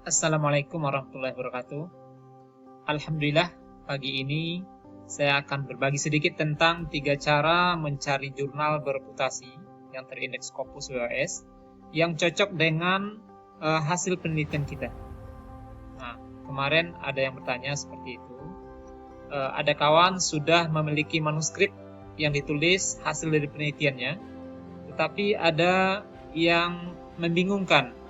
Assalamualaikum warahmatullahi wabarakatuh. Alhamdulillah, pagi ini saya akan berbagi sedikit tentang 3 cara mencari jurnal bereputasi yang terindeks Scopus WOS yang cocok dengan hasil penelitian kita. Nah, kemarin ada yang bertanya seperti itu. Ada kawan sudah memiliki manuskrip yang ditulis hasil dari penelitiannya, tetapi ada yang membingungkan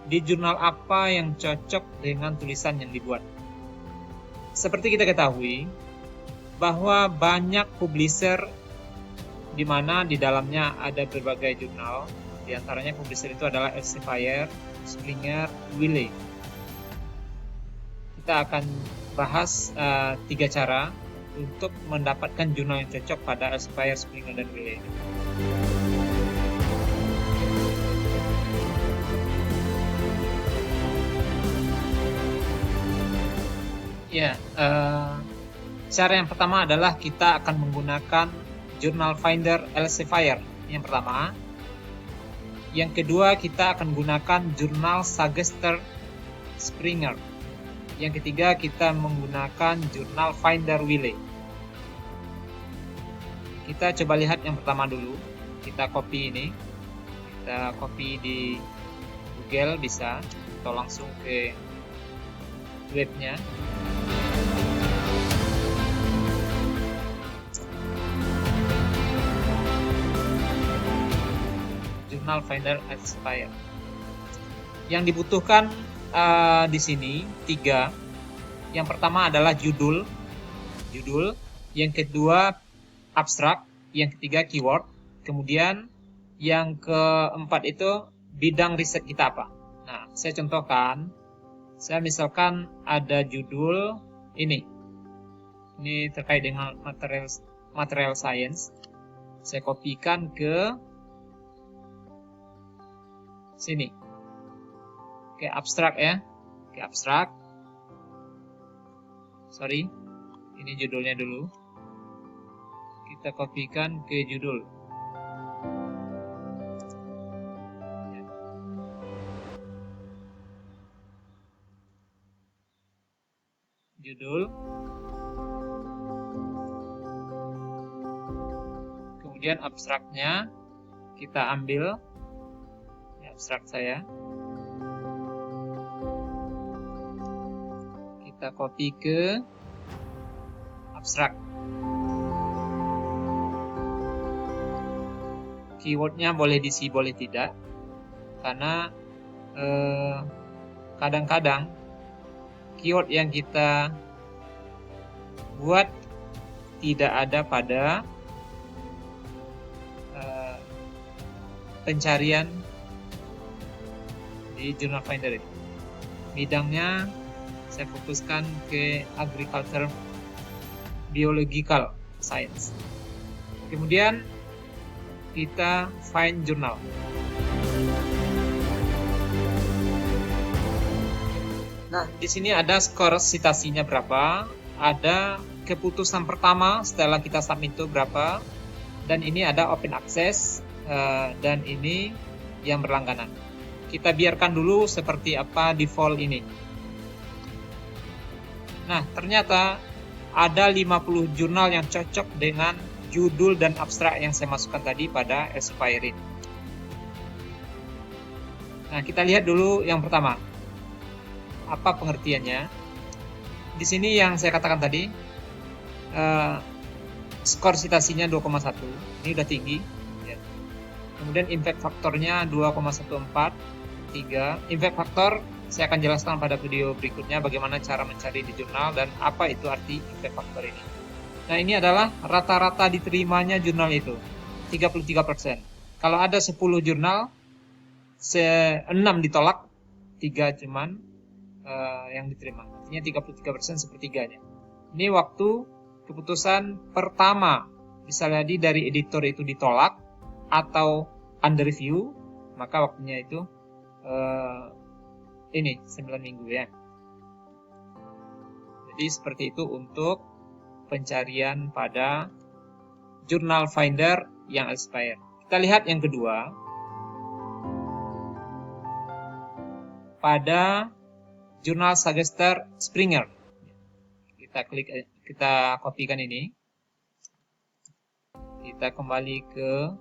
di jurnal apa yang cocok dengan tulisan yang dibuat. Seperti kita ketahui bahwa banyak publisher di mana di dalamnya ada berbagai jurnal. Di antaranya publisher itu adalah Elsevier, Springer, Wiley. Kita akan bahas 3 cara untuk mendapatkan jurnal yang cocok pada Elsevier, Springer, dan Wiley. Ya, cara yang pertama adalah kita akan menggunakan Journal Finder Elsevier yang pertama. Yang kedua, kita akan gunakan Jurnal Sagester Springer. Yang ketiga, kita menggunakan Jurnal Finder Wiley. Kita coba lihat yang pertama dulu. Kita copy ini. Kita copy di Google bisa, atau langsung ke webnya. Journal Finder Elsevier. Yang dibutuhkan di sini 3. Yang pertama adalah judul. Yang kedua abstrak. Yang ketiga keyword. Kemudian yang keempat itu bidang riset kita apa. Nah, saya contohkan. Saya misalkan ada judul ini. Ini terkait dengan material science. Saya kopikan ke sini. Ke abstrak ya. Ke abstrak. Sorry. Ini judulnya dulu. Kita kopikan ke judul. Judul. Kemudian abstraknya kita ambil. Abstrak saya. Kita copy ke abstrak. Keywordnya boleh diisi, boleh tidak. Karena kadang-kadang keyword yang kita buat tidak ada pada pencarian di Journal Finder itu. Bidangnya saya fokuskan ke agriculture biological science. Kemudian kita find journal. Nah, di sini ada skor citasinya berapa, ada keputusan pertama setelah kita submit itu berapa, dan ini ada open access, dan ini yang berlangganan. Kita biarkan dulu seperti apa default ini. Nah, ternyata ada 50 jurnal yang cocok dengan judul dan abstrak yang saya masukkan tadi pada Elsevier ini. Nah, kita lihat dulu yang pertama. Apa pengertiannya? Di sini yang saya katakan tadi, skor citasinya 2,1. Ini udah tinggi. Ya. Kemudian impact faktornya 2,14. Impact factor saya akan jelaskan pada video berikutnya bagaimana cara mencari di jurnal dan apa itu arti impact factor ini. Nah, ini adalah rata-rata diterimanya jurnal itu 33%. Kalau ada 10 jurnal, 6 ditolak, 3 cuman yang diterima. Artinya 33% sepertiganya. Ini waktu keputusan pertama. Bisa jadi dari editor itu ditolak atau under review, maka waktunya itu ini 9 minggu ya. Jadi seperti itu untuk pencarian pada Journal Finder yang Elsevier. Kita lihat yang kedua. Pada Jurnal Suggestor Springer. Kita kopikan ini. Kita kembali ke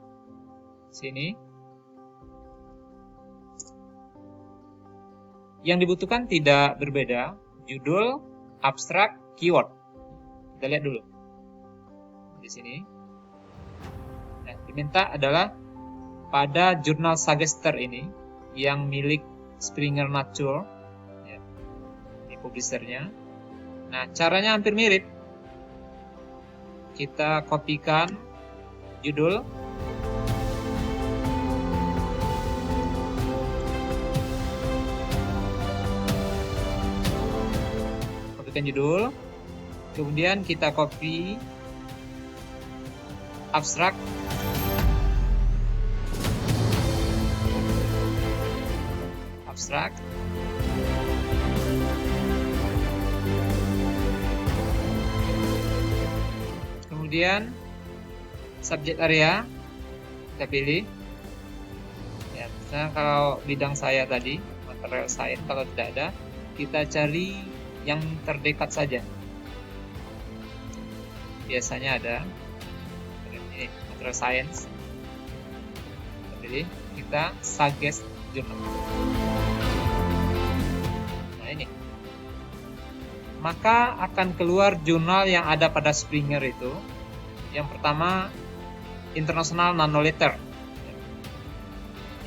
sini. Yang dibutuhkan tidak berbeda, judul, abstrak, keyword. Kita lihat dulu di sini. Nah, diminta adalah pada jurnal Suggestor ini yang milik Springer Nature, ya, ini publishernya. Nah, caranya hampir mirip. Kita kopikan judul, kemudian kita copy abstrak, kemudian subject area kita pilih. Ya, misalnya kalau bidang saya tadi material science, kalau tidak ada kita cari yang terdekat saja. Biasanya ada ini material science. Kita pilih, kita suggest jurnal. Nah ini, maka akan keluar jurnal yang ada pada Springer itu. Yang pertama, International Nanoletter.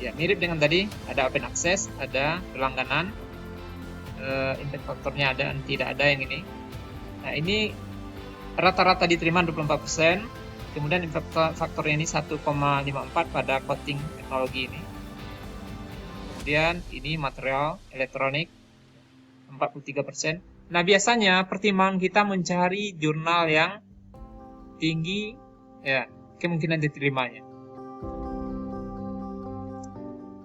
Ya, mirip dengan tadi, ada open access, ada berlangganan, impact faktornya ada dan tidak ada yang ini. Nah, ini rata-rata diterima 24%, kemudian impact faktornya ini 1,54 pada coating teknologi ini. Kemudian ini material elektronik 43%. Nah, biasanya pertimbangan kita mencari jurnal yang tinggi ya kemungkinan diterimanya.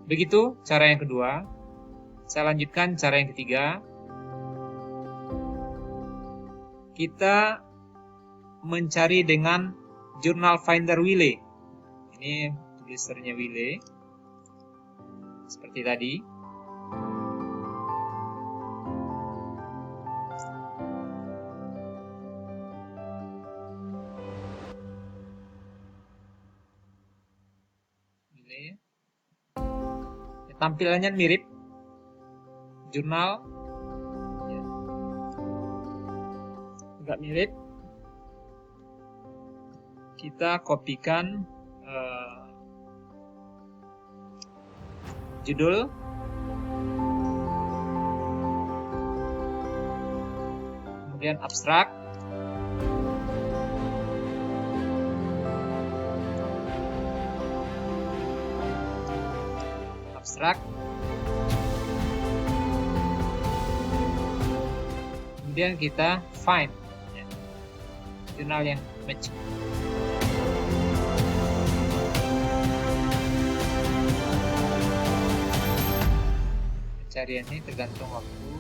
Begitu cara yang kedua. Saya lanjutkan cara yang ketiga. Kita mencari dengan Journal Finder Wiley. Ini tulisernya Wiley. Seperti tadi. Wiley. Tampilannya mirip jurnal, ya. Agak mirip. Kita kopikan judul, kemudian abstrak, kemudian kita find ya, jurnal yang match. Pencarian ini tergantung waktu.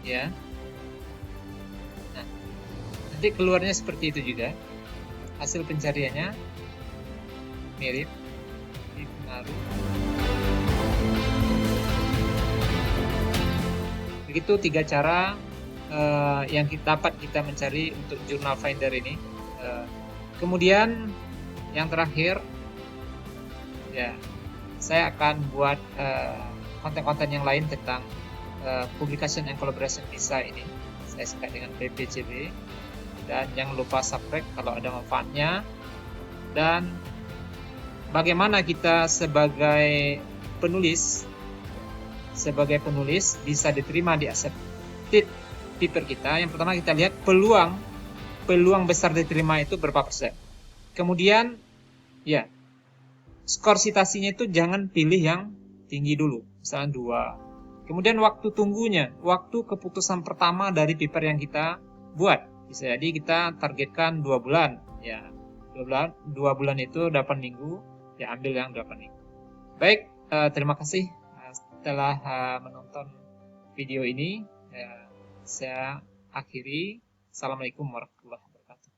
Ya. Nah, nanti keluarnya seperti itu juga. Hasil pencariannya mirip, ini pengaruh. Begitu 3 cara yang dapat kita mencari untuk Journal Finder ini. Kemudian yang terakhir, ya saya akan buat konten-konten yang lain tentang publication and collaboration visa ini. Saya sekat dengan PPCB. Dan jangan lupa subscribe kalau ada manfaatnya. Dan bagaimana kita sebagai penulis bisa diterima di accepted paper kita. Yang pertama kita lihat peluang besar diterima itu berapa persen. Kemudian ya skor citasinya itu jangan pilih yang tinggi dulu, misalnya 2. Kemudian waktu tunggunya, waktu keputusan pertama dari paper yang kita buat. Bisa jadi kita targetkan 2 bulan. Ya, 2 bulan itu 8 minggu, ya ambil yang 8 minggu. Baik, terima kasih setelah menonton video ini. Saya akhiri. Assalamualaikum warahmatullahi wabarakatuh.